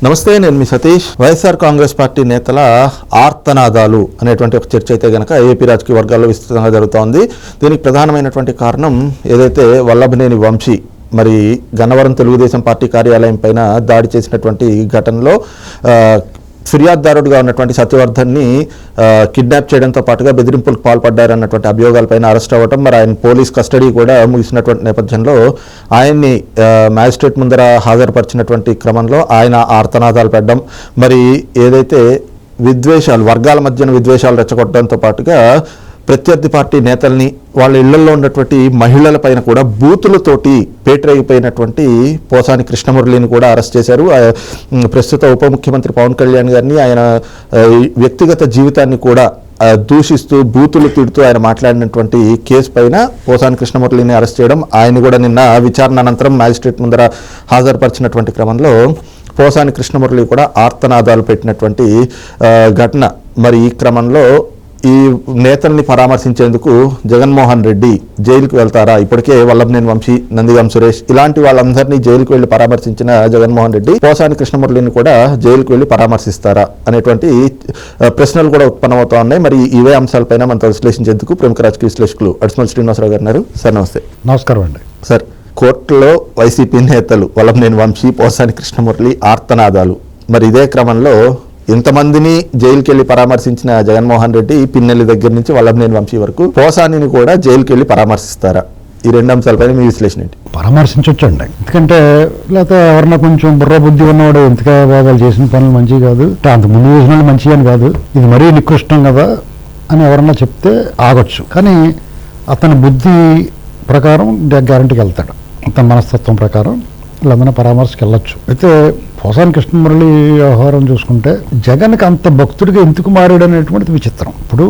నమస్తే, నేను మీ సతీష్. వైఎస్ఆర్ కాంగ్రెస్ పార్టీ నేతల ఆర్తనాదాలు అనేటువంటి ఒక చర్చ అయితే కనుక ఏపీ రాజకీయ వర్గాల్లో విస్తృతంగా జరుగుతోంది. దీనికి ప్రధానమైనటువంటి కారణం ఏదైతే వల్లభనేని వంశీ మరి గన్నవరం తెలుగుదేశం పార్టీ కార్యాలయం పైన దాడి చేసినటువంటి ఘటనలో ఫిర్యాదుదారుడుగా ఉన్నటువంటి సత్యవర్ధన్ని కిడ్నాప్ చేయడంతో పాటుగా బెదిరింపులకు పాల్పడ్డారన్నటువంటి అభియోగాలపైన అరెస్ట్ అవ్వడం, మరి ఆయన పోలీస్ కస్టడీ కూడా ముగిసినటువంటి నేపథ్యంలో ఆయన్ని మ్యాజిస్ట్రేట్ ముందర హాజరుపరిచినటువంటి క్రమంలో ఆయన ఆర్తనాదాలు పెట్టడం, మరి ఏదైతే విద్వేషాలు, వర్గాల మధ్యన విద్వేషాలు రెచ్చగొట్టడంతో పాటుగా ప్రత్యర్థి పార్టీ నేతల్ని, వాళ్ళ ఇళ్లలో ఉన్నటువంటి మహిళల పైన కూడా బూతులతోటి పేటరేగిపోయినటువంటి పోసాని కృష్ణమురళిని కూడా అరెస్ట్ చేశారు. ప్రస్తుత ఉప ముఖ్యమంత్రి పవన్ కళ్యాణ్ గారిని, ఆయన వ్యక్తిగత జీవితాన్ని కూడా దూషిస్తూ బూతులు తిడుతూ ఆయన మాట్లాడినటువంటి కేసు పైన పోసాని కృష్ణమురళిని అరెస్ట్ చేయడం, ఆయన కూడా నిన్న విచారణ అనంతరం మ్యాజిస్ట్రేట్ ముందర హాజరుపరిచినటువంటి క్రమంలో పోసాని కృష్ణమురళి కూడా ఆర్తనాదాలు పెట్టినటువంటి ఘటన. మరి ఈ క్రమంలో ఈ నేతల్ని పరామర్శించేందుకు జగన్మోహన్ రెడ్డి జైలుకు వెళ్తారా? ఇప్పటికే వల్లభనేని వంశీ, నందిగాం సురేష్ ఇలాంటి వాళ్ళందరినీ జైలుకు వెళ్లి పరామర్శించిన జగన్మోహన్ రెడ్డి పోసాని కృష్ణమురళిని కూడా జైలుకు వెళ్లి పరామర్శిస్తారా అనేటువంటి ప్రశ్నలు కూడా ఉత్పన్నమవుతా ఉన్నాయి. మరి ఇవే అంశాలపైన మనతో విశ్లేషించేందుకు ప్రముఖ రాజకీయ విశ్లేషకులు అడిస్మల్ శ్రీనివాసరావు గారు ఉన్నారు. సార్ నమస్తే. నమస్కారం అండి. సార్, కోర్టులో వైసీపీ నేతలు వల్లభనేని వంశీ, పోసాని కృష్ణమురళి ఆర్తనాదాలు, మరి ఇదే క్రమంలో ఇంతమందిని జైలుకి వెళ్లి పరామర్శించిన జగన్మోహన్ రెడ్డి పిన్నెల్లి దగ్గర నుంచి వల్లభనేని వంశీ వరకు పోసానిని కూడా జైలుకి వెళ్లి పరామర్శిస్తారా? ఈ రెండు అంశాలపైన మీ విశ్లేషణ ఏంటి? పరామర్శించవచ్చండి. ఎందుకంటే లేకపోతే ఎవరన్నా కొంచెం బుర్ర బుద్ధి ఉన్నవాడు ఎంతగా బాగా చేసిన పనులు మంచివి కాదు, అంత ముందు చేసిన వాళ్ళు మంచిగా అని కాదు, ఇది మరీ నికృష్టం కదా అని ఎవరన్నా చెప్తే ఆగొచ్చు. కానీ అతని బుద్ధి ప్రకారం గ్యారంటీకి వెళ్తాడు, అతని మనస్తత్వం ప్రకారం వీళ్ళందరినీ పరామర్శకి వెళ్ళొచ్చు. అయితే పోసాని కృష్ణమురళి వ్యవహారం చూసుకుంటే జగన్కి అంత భక్తుడిగా ఎందుకు మారాడు అనేటువంటిది విచిత్రం. ఇప్పుడు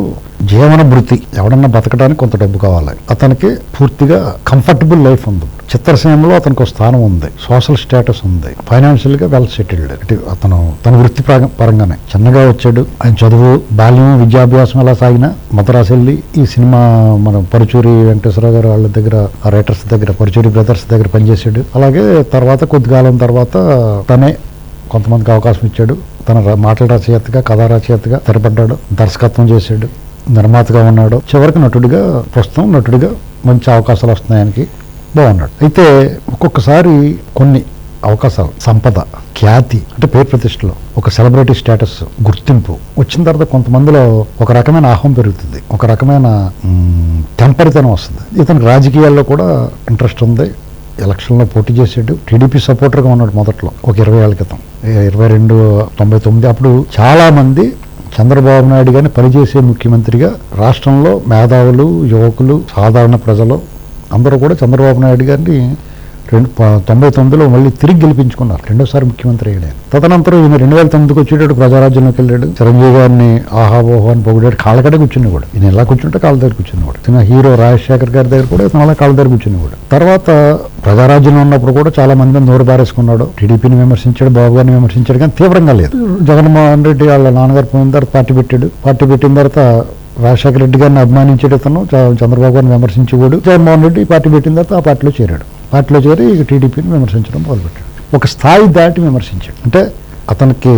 జీవన భృతి, ఎవడన్నా బతకడానికి కొంత డబ్బు కావాలి, అతనికి పూర్తిగా కంఫర్టబుల్ లైఫ్ ఉంది, చిత్రసీమలో అతనికి ఒక స్థానం ఉంది, సోషల్ స్టేటస్ ఉంది, ఫైనాన్షియల్ గా వెల్ సెటిల్డ్. అతను తన వృత్తి పరంగానే చిన్నగా వచ్చాడు. ఆయన చదువు, బాల్యం, విద్యాభ్యాసం ఎలా సాగినా మద్రాసు వెళ్ళి ఈ సినిమా మన పరుచూరి వెంకటేశ్వరరావు గారు వాళ్ళ దగ్గర, రైటర్స్ దగ్గర, పరుచూరి బ్రదర్స్ దగ్గర పనిచేశాడు. అలాగే తర్వాత కొద్ది కాలం తర్వాత తనే కొంతమందికి అవకాశం ఇచ్చాడు. తన మాటల రచయితగా, కథా రచయితగా స్థిరపడ్డాడు, దర్శకత్వం చేశాడు, నిర్మాతగా ఉన్నాడు, చివరికి నటుడిగా, ప్రస్తుతం నటుడిగా మంచి అవకాశాలు వస్తున్నాయి ఆయనకి, బాగున్నాడు. అయితే ఒక్కొక్కసారి కొన్ని అవకాశాలు, సంపద, ఖ్యాతి అంటే పేరు ప్రతిష్టలు, ఒక సెలబ్రిటీ స్టేటస్, గుర్తింపు వచ్చిన తర్వాత కొంతమందిలో ఒక రకమైన ఆహ్వం పెరుగుతుంది, ఒక రకమైన టెంపరితనం వస్తుంది. ఇతనికి రాజకీయాల్లో కూడా ఇంట్రెస్ట్ ఉంది, ఎలక్షన్లో పోటీ చేసాడు, టీడీపీ సపోర్టర్గా ఉన్నాడు మొదట్లో ఒక 20 ఏళ్ల క్రితం, 2299. అప్పుడు చాలా మంది చంద్రబాబు నాయుడు గారిని పనిచేసే ముఖ్యమంత్రిగా రాష్ట్రంలో మేధావులు, యువకులు, సాధారణ ప్రజలు అందరూ కూడా చంద్రబాబు నాయుడు గారిని 99లో మళ్ళీ తిరిగి గెలిపించుకున్నారు, రెండోసారి ముఖ్యమంత్రి అయ్యాడు. తదనంతరం ఈయన 2009కి వచ్చేటప్పుడు ప్రజారాజ్యంలోకి వెళ్ళాడు, చిరంజీవి గారిని ఆహాబోహో అని పొగిడాడు, కాళ్ళకడే కూర్చునేవాడు. ఈయన ఎలా కూర్చుంటే కాళ్ళ దగ్గర కూర్చునేవాడు. చిన్న హీరో రాజశేఖర్ గారి దగ్గర కూడా ఇతను అలా కాళ్ళ దగ్గర కూర్చునేవాడు. తర్వాత ప్రజారాజ్యంలో ఉన్నప్పుడు కూడా చాలా మంది నోరు బారేసుకున్నాడు, టీడీపీని విమర్శించాడు, బాబు గారిని విమర్శించాడు, కానీ తీవ్రంగా లేదు. జగన్మోహన్ రెడ్డి వాళ్ళ నాన్నగారు పోయిన తర్వాత పార్టీ పెట్టాడు. పార్టీ పెట్టిన తర్వాత రాజశేఖర రెడ్డి గారిని అభిమానించేడు అతను, చంద్రబాబు గారిని విమర్శించేవాడు. జగన్మోహన్ రెడ్డి పార్టీ పెట్టిన తర్వాత ఆ పార్టీలో చేరాడు. పార్టీలో చేరి ఇక టీడీపీని విమర్శించడం మొదలుపెట్టాడు. ఒక స్థాయి దాటి విమర్శించాడు. అంటే అతనికి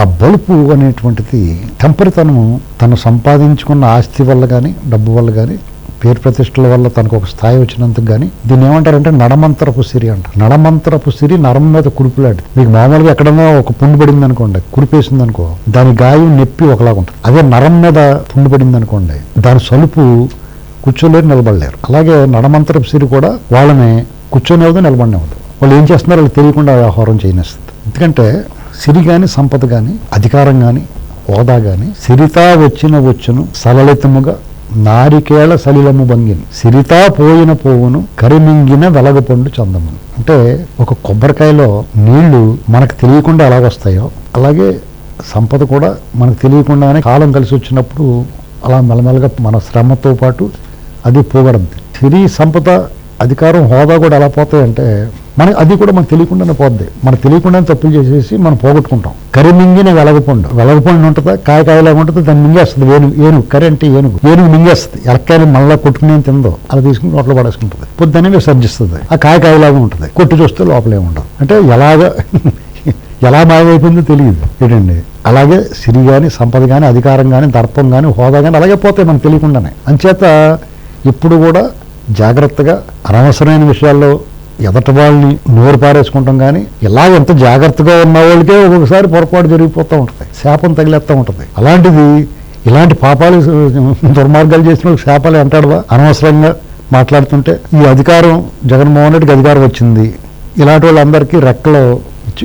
ఆ బలుపు అనేటువంటిది, టెంపరితనము, తను సంపాదించుకున్న ఆస్తి వల్ల కానీ, డబ్బు వల్ల కానీ, పేరు ప్రతిష్టల వల్ల తనకు ఒక స్థాయి వచ్చినందుకు కానీ, దీన్ని ఏమంటారంటే నడమంతరపు సిరి అంటారు. నడమంతరపు సిరి నరం మీద కుడిపులాంటిది. మీకు మామూలుగా ఎక్కడన్నా ఒక పుండు పడింది అనుకోండి, కుడిపేసింది అనుకో, దాని గాయం నొప్పి ఒకలాగా ఉంటుంది. అదే నరం మీద పుండు పడింది అనుకోండి, దాని సలుపు కూర్చోలేరు, నిలబడలేరు. అలాగే నడమంతరపు సిరి కూడా వాళ్ళని కూర్చొనేవద్దు, నిలబడినవద్దు. వాళ్ళు ఏం చేస్తున్నారో వాళ్ళకి తెలియకుండా వ్యవహారం చేయనిస్తుంది. ఎందుకంటే సిరి కానీ, సంపద కానీ, అధికారం కానీ, హోదా కానీ, సిరితా వచ్చును సలలితముగా నారికేళ సలిలము భంగిని, సిరితా పోయిన పోవును కరిమింగిన వెలగపండు చందమును. అంటే ఒక కొబ్బరికాయలో నీళ్లు మనకు తెలియకుండా ఎలాగొస్తాయో, అలాగే సంపద కూడా మనకు తెలియకుండానే కాలం కలిసి వచ్చినప్పుడు అలా మెల్లమెల్లగా మన శ్రమతో పాటు అది పోగడద్ది. సిరి, సంపద, అధికారం, హోదా కూడా ఎలా పోతాయంటే అది కూడా మనకు తెలియకుండానే పోద్ది. మనకు తెలియకుండానే తప్పులు చేసేసి మనం పోగొట్టుకుంటాం. కరి మింగిన వెలగపండు ఉంటుందా, కాయలాగా ఉంటుంది, దాన్ని మింగేస్తుంది. ఏనుగు కరి అంటే ఏనుగు మింగేస్తుంది. ఎలక్కాయలు మళ్ళీ కొట్టుకునే తిందో అలా తీసుకుని నోట్లో పడేసుకుంటుంది, పొద్దున్నే విసర్జిస్తుంది. ఆ కాయలాగా ఉంటుంది, కొట్టు చూస్తే లోపలే ఉండదు. అంటే ఎలాగ ఎలా మాయమైపోయిందో తెలియదు ఏంటండి. అలాగే సిరి కానీ, సంపద కానీ, అధికారం కానీ, దర్పం కానీ, హోదా కానీ అలాగే పోతాయి మనకు తెలియకుండానే. అంచేత ఇప్పుడు కూడా జాగ్రత్తగా అనవసరమైన విషయాల్లో ఎదటి వాళ్ళని నోరు పారేసుకుంటాం. కానీ ఇలా ఎంత జాగ్రత్తగా ఉన్న వాళ్ళకే ఒక్కొక్కసారి పొరపాటు జరిగిపోతూ ఉంటుంది, శాపం తగిలేస్తూ ఉంటుంది. అలాంటిది ఇలాంటి పాపాలు దుర్మార్గాలు చేసిన వాళ్ళకి శాపాలు అంటాడువా అనవసరంగా మాట్లాడుతుంటే. ఈ అధికారం జగన్మోహన్ రెడ్డికి అధికారం వచ్చింది, ఇలాంటి వాళ్ళందరికీ రెక్కలు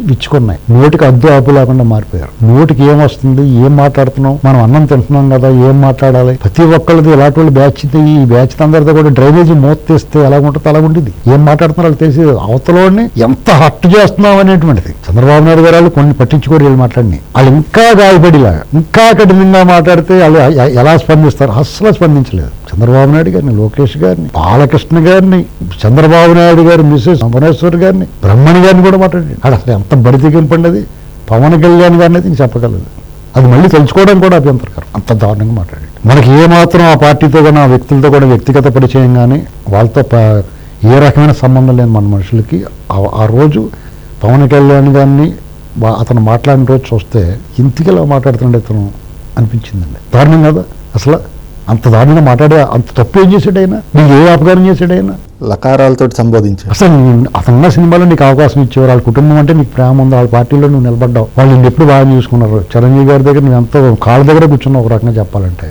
విచ్చుకున్నాయి. నోటికి అద్దు ఆపు లేకుండా మారిపోయారు. నోటికి ఏం వస్తుంది, ఏం మాట్లాడుతున్నాం, మనం అన్నం తింటున్నాం కదా, ఏం మాట్లాడాలి. ప్రతి ఒక్కళ్ళది ఇలాంటి వాళ్ళు బ్యాచ్, ఈ బ్యాచ్ అందరితో కూడా డ్రైనేజీ మూత తీస్తే ఎలా ఉంటుంది అలా ఉంటుంది. ఏం మాట్లాడుతున్నారు వాళ్ళకి తెలిసి అవతలని ఎంత హట్టు చేస్తున్నాం అనేటువంటిది. చంద్రబాబు నాయుడు గారు వాళ్ళు కొన్ని పట్టించుకోరు వీళ్ళు మాట్లాడిని. వాళ్ళు ఇంకా గాయపడిలాగా ఇంకా కఠినంగా మాట్లాడితే వాళ్ళు ఎలా స్పందిస్తారు? అస్సలు స్పందించలేదు. చంద్రబాబు నాయుడు గారిని, లోకేష్ గారిని, బాలకృష్ణ గారిని, చంద్రబాబు నాయుడు గారి మిసెస్ భువనేశ్వర్ గారిని, బ్రహ్మణి గారిని కూడా మాట్లాడి అసలు ఎంత బడి తెగింపండి. పవన్ కళ్యాణ్ గారిని అయితే చెప్పగలదు. అది మళ్ళీ తెలుసుకోవడం కూడా అభ్యంతరకరం. అంత దారుణంగా మాట్లాడి మనకి ఏమాత్రం ఆ పార్టీతో కానీ, ఆ వ్యక్తులతో కూడా వ్యక్తిగత పరిచయం కానీ, వాళ్ళతో ఏ రకమైన సంబంధం లేని మన మనుషులకి ఆ రోజు పవన్ కళ్యాణ్ గారిని అతను మాట్లాడిన రోజు చూస్తే ఇంటికి ఇలా మాట్లాడుతుండే ఇతను అనిపించిందండి. దారుణం కదా అసలు. అంత దారుణంగా మాట్లాడే అంత తప్పు ఏం చేశాడు ఆయన? నీకు ఏ అపకారం చేశాడు ఆయన? లకారాలతో సంబోధించాడు. అసలు అతనున్న సినిమాలో నీకు అవకాశం ఇచ్చేవారు. వాళ్ళ కుటుంబం అంటే నీకు ప్రేమ ఉంది, వాళ్ళ పార్టీలో నువ్వు నిలబడ్డావు, వాళ్ళు నిన్ను ఎప్పుడు బాగా చూసుకున్నారు. చిరంజీవి గారి దగ్గర నువ్వు ఎంతో కాళ్ళ దగ్గర కూర్చున్నావు. ఒక రకంగా చెప్పాలంటే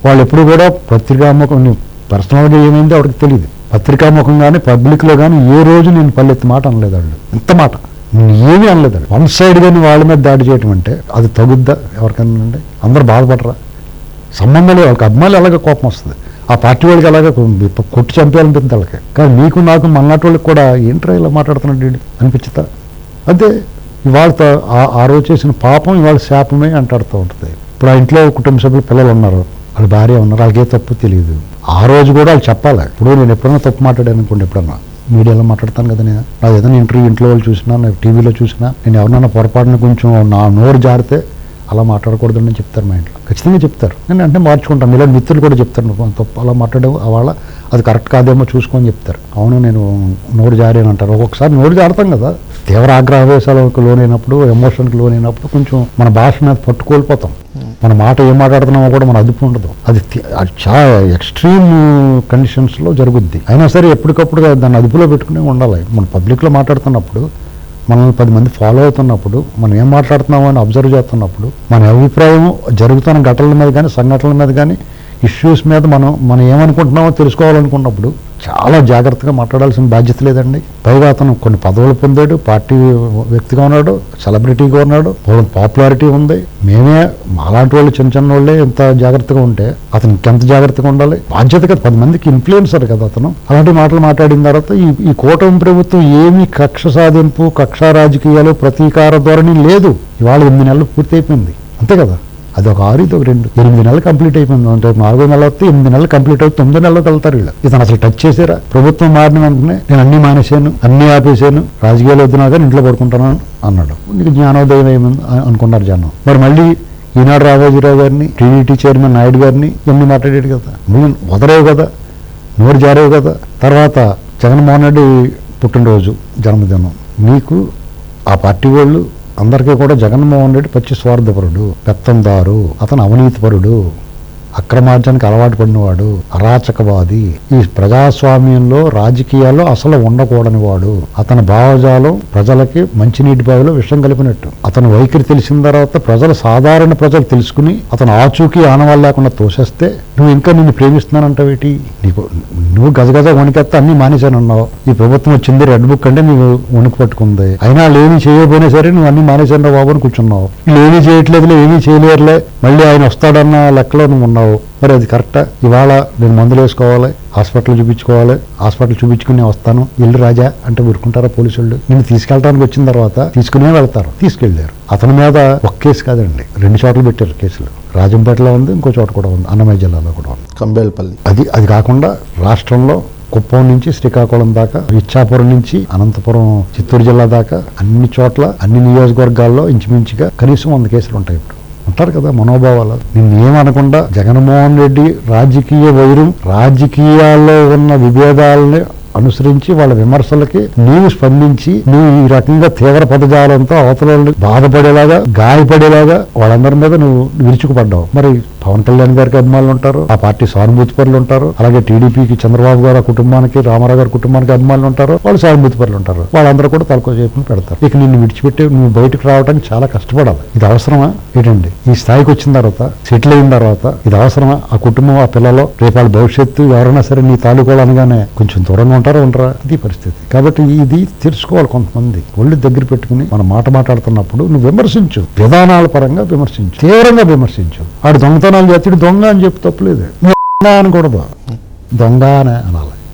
వాళ్ళు ఎప్పుడు కూడా పత్రికాముఖం, నీ పర్సనల్గా ఏమైందో వాడికి తెలియదు. పత్రికాముఖంగానే పబ్లిక్లో కానీ ఏ రోజు నేను పల్లెత్తి మాట అనలేదు వాళ్ళు. ఎంత మాట ఏమీ అనలేదు. వన్ సైడ్గా వాళ్ళ మీద దాడి చేయటం అంటే అది తగుద్దా ఎవరికైనా అండి? అందరూ బాధపడరా? సంబంధం లేదు. వాళ్ళకి అభిమానులు అలాగే కోపం వస్తుంది, ఆ పార్టీ వాళ్ళకి అలాగే కొట్టి చంపేయాలనిపిస్తుంది వాళ్ళకి. కానీ నీకు నాకు మన్నాటి వాళ్ళకి కూడా ఏంట్రా ఇలా మాట్లాడుతున్నాడు అనిపించుతా. అదే ఇవాళ ఆ రోజు చేసిన పాపం ఇవాళ శాపమే అంటాడుతూ ఉంటుంది. ఇప్పుడు ఆ ఇంట్లో కుటుంబ సభ్యులు పిల్లలు ఉన్నారు, వాళ్ళ భార్య ఉన్నారు, వాళ్ళకే తప్పు తెలియదు. ఆ రోజు కూడా వాళ్ళు చెప్పాలి. ఇప్పుడు నేను ఎప్పుడైనా తప్పు మాట్లాడాను అనుకోండి, ఎప్పుడన్నా మీడియాలో మాట్లాడతాను కదా, నేను నాకు ఏదైనా ఇంటర్వ్యూ ఇంట్లో వాళ్ళు చూసినా, నేను టీవీలో చూసినా, నేను ఎవరినైనా పొరపాటున కొంచెం నా నోరు జారితే అలా మాట్లాడకూడదని చెప్తారు మా ఇంట్లో, ఖచ్చితంగా చెప్తారు. నేను అంటే మార్చుకుంటాను. మీలో మిత్రులు కూడా చెప్తారు, తప్పు అలా మాట్లాడేమో వాళ్ళ అది కరెక్ట్ కాదేమో చూసుకొని చెప్తారు. అవును నేను నోరు జారి అని అంటారు. ఒక్కొక్కసారి నోరు జారుతాం కదా, తీవ్ర ఆగ్రహవేశాలకు లోనైనప్పుడు, ఎమోషన్కి లోనైనప్పుడు కొంచెం మన భాష మీద పట్టు కోల్పోతాం. మన మాట ఏం మాట్లాడుతున్నామో కూడా మన అదుపు ఉండదు. అది చాలా ఎక్స్ట్రీమ్ కండిషన్స్లో జరుగుద్ది. అయినా సరే ఎప్పటికప్పుడు దాన్ని అదుపులో పెట్టుకునే ఉండాలి. మన పబ్లిక్లో మాట్లాడుతున్నప్పుడు, మనల్ని 10 మంది ఫాలో అవుతున్నప్పుడు, మనం ఏం మాట్లాడుతున్నామో అని అబ్జర్వ్ చేస్తున్నప్పుడు, మన అభిప్రాయం జరుగుతున్న ఘటనల మీద కానీ, సంఘటనల మీద కానీ, ఇష్యూస్ మీద మనం ఏమనుకుంటున్నామో తెలుసుకోవాలనుకున్నప్పుడు చాలా జాగ్రత్తగా మాట్లాడాల్సిన బాధ్యత లేదండి. పైగా అతను కొన్ని పదవులు పొందాడు, పార్టీ వ్యక్తిగా ఉన్నాడు, సెలబ్రిటీగా ఉన్నాడు, పాపులారిటీ ఉంది. మేమే అలాంటి వాళ్ళు చిన్న వాళ్ళే ఎంత జాగ్రత్తగా ఉంటే అతను ఇంకెంత జాగ్రత్తగా ఉండాలి. బాధ్యత కదా, 10 మందికి ఇన్ఫ్లుయెన్సర్ కదా అతను. అలాంటి మాటలు మాట్లాడిన తర్వాత ఈ కూటమి ప్రభుత్వం ఏమీ కక్ష సాధింపు, కక్షా రాజకీయాలు, ప్రతీకార ధోరణి లేదు. ఇవాళ 8 నెలలు పూర్తి అయిపోయింది, అంతే కదా. అది ఒక 6, ఇది ఒక 2, 8 నెలలు కంప్లీట్ అయిపోయింది. అంటే 4వ నెల వస్తే 8 నెలలు కంప్లీట్ అవుతుంది, 9వ నెలలోకి వెళ్తారు వీళ్ళు. ఇతను అసలు టచ్ చేశారా? ప్రభుత్వం మారిన వెంటనే నేను అన్ని మానేశాను, అన్ని ఆపేశాను, రాజకీయాలు వద్దునా కానీ ఇంట్లో పడుకుంటాను అన్నాడు. నీకు జ్ఞానోదయం ఏమైంది అనుకున్నారు జనం. మరి మళ్ళీ ఈనాడు రాఘోజీరావు గారిని, టీడీటీ చైర్మన్ నాయుడు గారిని ఎన్ని మాట్లాడాడు కదా, వదరేవు కదా, నోరు జారేవు కదా. తర్వాత జగన్మోహన్ రెడ్డి పుట్టినరోజు, జన్మదినం, నీకు ఆ పార్టీ వాళ్ళు అందరికీ కూడా జగన్మోహన్ రెడ్డి పచ్చి స్వార్థపరుడు, పెత్తందారు, అతను అవినీతిపరుడు, అక్రమార్జనకి అలవాటు పడినవాడు, అరాచకవాది, ఈ ప్రజాస్వామ్యంలో రాజకీయాల్లో అసలు ఉండకూడని వాడు, అతని భావజాలం ప్రజలకి మంచినీటి బావిలో విషం కలిపినట్టు. అతను వైఖరి తెలిసిన తర్వాత సాధారణ ప్రజలు తెలుసుకుని అతను ఆచూకీ ఆనవాళ్ళు లేకుండా తోసేస్తే నువ్వు ఇంకా నిన్ను ప్రేమిస్తున్నానంటావేటి? నువ్వు గజగజ వణికెత్తా అన్ని మానేశానన్నావు. ఈ ప్రభుత్వం వచ్చింది, రెడ్ బుక్ అంటే నువ్వు వణుకు పట్టుకుంది. అయినా లేని చేయకపోయినా సరే నువ్వు అన్ని మానేశాను బాబు అని కూర్చున్నావు. ఏమీ చేయట్లేదులే, ఏమీ చేయలేరులే, మళ్ళీ ఆయన వస్తాడన్న లెక్కలో నువ్వు ఉన్నావు. మరి అది కరెక్టా? ఇవాళ నేను మందులు వేసుకోవాలి, హాస్పిటల్ చూపించుకోవాలి, హాస్పిటల్ చూపించుకుని వస్తాను, ఇల్లు రాజా అంటే ఊరుకుంటారా పోలీసు వాళ్ళు? నేను తీసుకెళ్ళడానికి వచ్చిన తర్వాత తీసుకునే వెళ్తారు. తీసుకెళ్లారు. అతని మీద ఒక కేసు కాదండి, 2 చోట్ల పెట్టారు కేసులు. రాజంపేటలో ఉంది, ఇంకో చోట కూడా ఉంది, అన్నమయ్య జిల్లాలో కూడా ఉంది, కంబేల్పల్లి. అది కాకుండా రాష్ట్రంలో కుప్పం నుంచి శ్రీకాకుళం దాకా, ఇచ్చాపురం నుంచి అనంతపురం, చిత్తూరు జిల్లా దాకా అన్ని చోట్ల, అన్ని నియోజకవర్గాల్లో ఇంచుమించుగా కనీసం 100 కేసులు ఉంటాయి. ఇప్పుడు ఉంటారు కదా మనోభావాలు. నిన్నేమనకుండా జగన్మోహన్ రెడ్డి రాజకీయ వైరం, రాజకీయాల్లో ఉన్న విభేదాలని అనుసరించి వాళ్ళ విమర్శలకి నీవు స్పందించి నువ్వు ఈ రకంగా తీవ్ర పదజాలంతో అవతల వాళ్ళు బాధపడేలాగా గాయపడేలాగా వాళ్ళందరి మీద నువ్వు విరుచుకుపడ్డావు. మరి పవన్ కళ్యాణ్ గారికి అభిమానులు ఉంటారు, ఆ పార్టీ సానుభూతి పరులు ఉంటారు, అలాగే టీడీపీకి చంద్రబాబు గారు కుటుంబానికి, రామారావు గారి కుటుంబానికి అభిమానులు ఉంటారు, వాళ్ళు సానుభూతి పరులు ఉంటారు. వాళ్ళందరూ కూడా తలకో చేతులు పెడతారు. ఇక నిన్ను విడిచిపెట్టి నువ్వు బయటకు రావడానికి చాలా కష్టపడాలి. ఇది అవసరమా ఏంటండి? ఈ స్థాయికి వచ్చిన తర్వాత, సెటిల్ అయిన తర్వాత ఇది అవసరమా? ఆ కుటుంబం, ఆ పిల్లలు, రేపు వాళ్ళ భవిష్యత్తు ఎవరైనా సరే నీ తాలూకాలు అనగానే కొంచెం దూరంగా ఉంటారా? ఇది పరిస్థితి. కాబట్టి ఇది తెలుసుకోవాలి. కొంతమంది ఒళ్ళు దగ్గర పెట్టుకుని మన మాట్లాడుతున్నప్పుడు నువ్వు విమర్శించు, విధానాల పరంగా విమర్శించు, తీవ్రంగా విమర్శించు. ఆడు దొంగతనాలు చేస్తాడు, దొంగ అని చెప్పి తప్పులేదు, అనకూడదు, దొంగ అనే అనాలి.